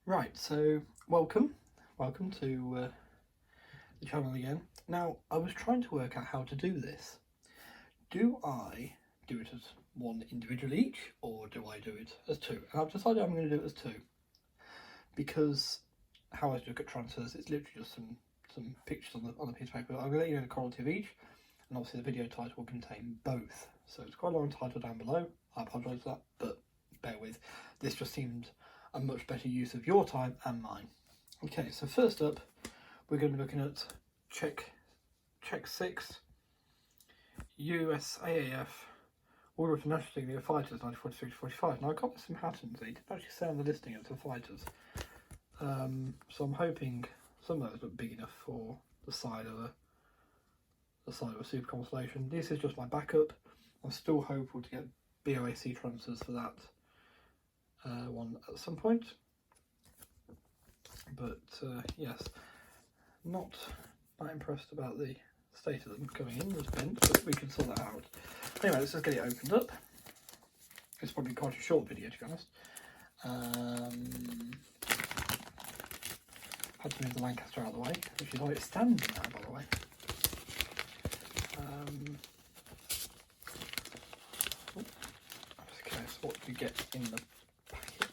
Right, so welcome to the channel again. Now, I was trying to work out how to do this. Do I do it as one individual each, or do I do it as two? And I've decided I'm going to do it as two, because how I look at transfers, it's literally just some pictures on the piece of paper. I'm going to let you know the quality of each, and obviously the video title will contain both. So it's quite a long title down below. I apologise for that, but bear with. This just seemed a much better use of your time and mine. Okay, so first up, we're going to be looking at Check 6 USAAF Order of National Signature Fighters 1943-45. Now I got some patterns. They didn't actually say on the listing of the fighters, so I'm hoping some of those look big enough for the side of a Super Constellation. This is just my backup. I'm still hopeful to get BOAC transfers for that one at some point. But yes, not that impressed about the state of them coming in. There's bent, but we can sort that out. Anyway, let's just get it opened up. It's probably quite a short video, to be honest. Had to move the Lancaster out of the way, which is why it's standing now, by the way. Okay, so what do you get in the packet?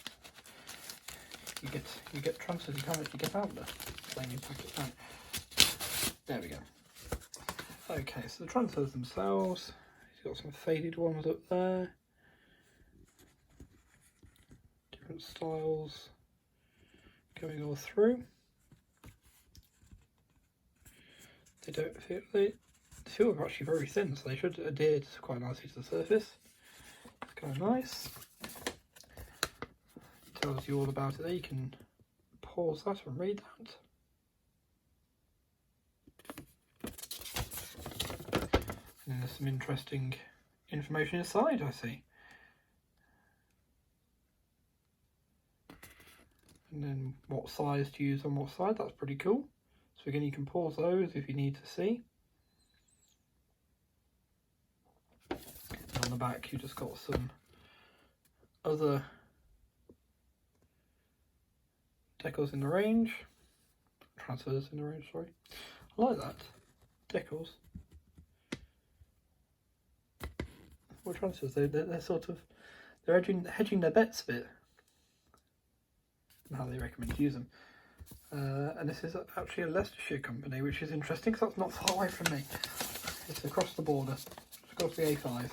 You get transfers you can't actually get out there. Playing your packet down. There we go. Okay, so the transfers themselves, you've got some faded ones up there. Different styles going all through. They feel actually very thin, so they should adhere quite nicely to the surface. It's kind of nice. It tells you all about it there. You can pause that and read that. And there's some interesting information inside, I see. And then what size to use on what side, that's pretty cool. So again, you can pause those if you need to see. And on the back, you just got some other decals in the range. Transfers in the range, sorry. I like that. Decals. Well, transfers, they're sort of, they're hedging their bets a bit. And how they recommend to use them. And this is actually a Leicestershire company, which is interesting because that's not far away from me. It's across the border, it's across the A5.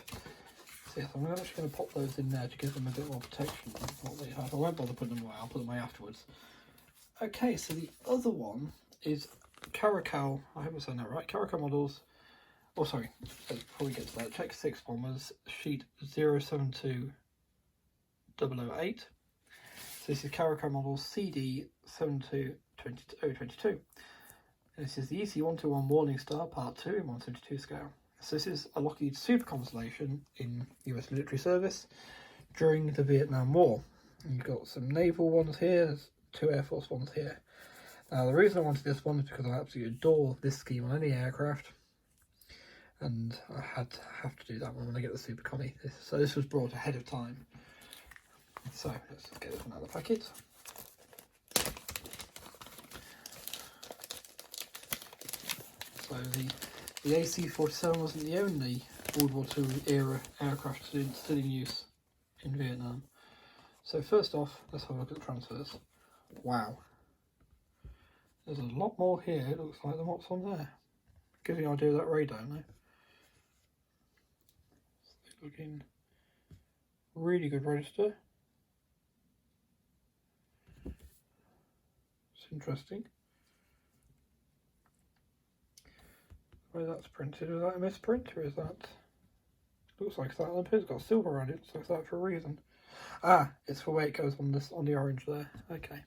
So yes, I'm actually going to pop those in there to give them a bit more protection than what they have. I won't bother putting them away, I'll put them away afterwards. Okay, so the other one is Caracal, I hope I'm saying that right, Caracal models, oh sorry, before we get to that, Check 6 one was sheet 072008. So this is Caracal model CD72022. This is the EC121 Warning Star Part 2 in 172 scale. So this is a Lockheed Super Constellation in US military service during the Vietnam War. And you've got some naval ones here, there's 2 Air Force ones here. Now the reason I wanted this one is because I absolutely adore this scheme on any aircraft. And I have to do that one when I get the Super Connie. So this was brought ahead of time. So let's just get this one out of the packet. So the AC-47 wasn't the only World War II era aircraft still in use in Vietnam. So first off, let's have a look at the transfers. Wow. There's a lot more here, it looks like, than what's on there. Gives you an idea of that radar now. So looking really good register. It's interesting. The way that's printed, is that a misprint or is that? Looks like that. It's got silver around it, so it's that for a reason. Ah, it's for where it goes on the orange there. Okay.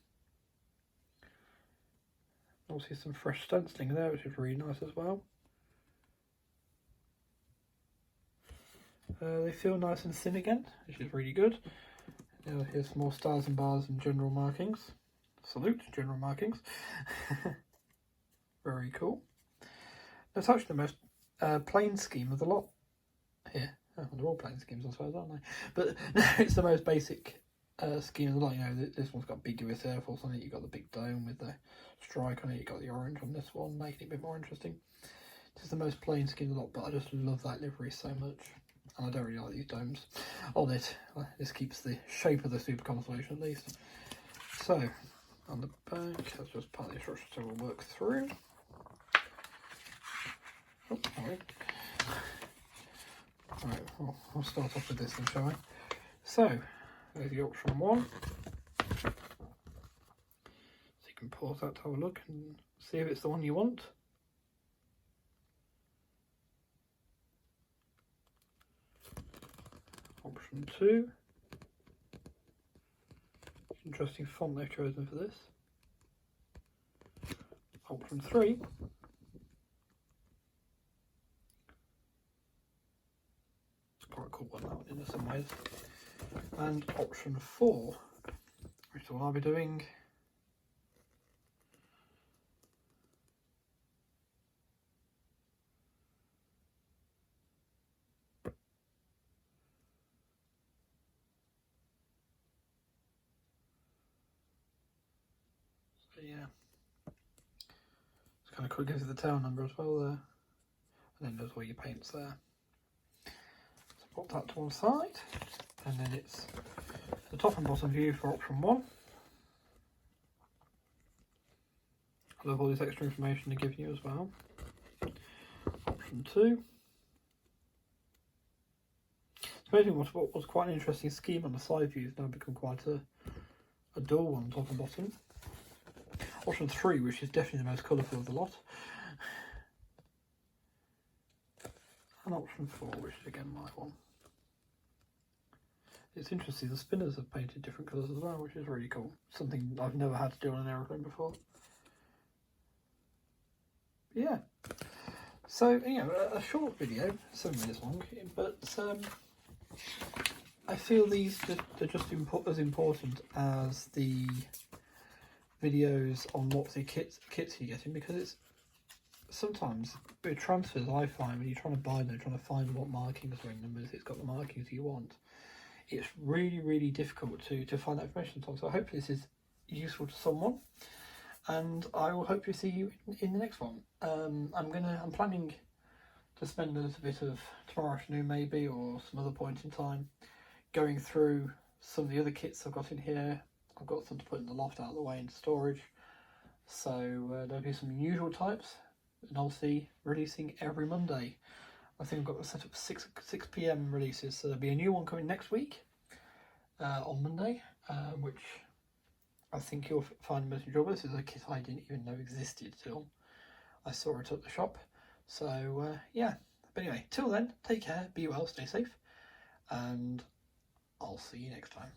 Obviously some fresh stenciling there, which is really nice as well. They feel nice and thin again, which is really good. Here's some more stars and bars and general markings. Salute general markings. Very cool. That's actually the most plain scheme of the lot here. Oh, they're all plain schemes, I suppose, aren't they? But no, it's the most basic schemes a lot. You know, this one's got big US Air Force on it. You've got the big dome with the strike on it. You've got the orange on this one, making it a bit more interesting. This is the most plain scheme of the lot, but I just love that livery so much. And I don't really like these domes on it. This keeps the shape of the Super Constellation at least. So, on the back, that's just part of the instructions, so we'll work through. Oh, alright. Right, well, I'll start off with this then, shall I? So, there's the option 1. So you can pause that to have a look and see if it's the one you want. Option 2. Interesting font they've chosen for this. Option 3. Quite a cool one, that one, in some ways. And option 4, which is what I'll be doing. So yeah, it's kind of cool. It gives you the tail number as well there, and then there's all your paints there. Put that to one side, and then it's the top and bottom view for option 1. I love all this extra information they're giving you as well. Option 2. Basically, what was quite an interesting scheme on the side view has now become quite a dull one, top and bottom. Option 3, which is definitely the most colourful of the lot. And option 4, which is again my one. It's interesting, the spinners have painted different colours as well, which is really cool. Something I've never had to do on an aeroplane before. But yeah. So, you know, a short video, 7 minutes long, but I feel these are just as important as the videos on what the kits you're getting, because it's sometimes with transfers, I find when you're trying to buy them, trying to find what markings are in them, if it's got the markings you want, it's really difficult to find that information. So hopefully this is useful to someone, and I will hopefully see you in the next one. I'm planning to spend a little bit of tomorrow afternoon maybe, or some other point in time, going through some of the other kits I've got in here. I've got some to put in the loft out of the way into storage. So there'll be some usual types, and I'll see releasing every Monday. I think I've got the set up 6 PM releases, so there'll be a new one coming next week on Monday, which I think you'll find most enjoyable. This is a kit I didn't even know existed till I saw it at the shop. So yeah, but anyway, till then, take care, be well, stay safe, and I'll see you next time.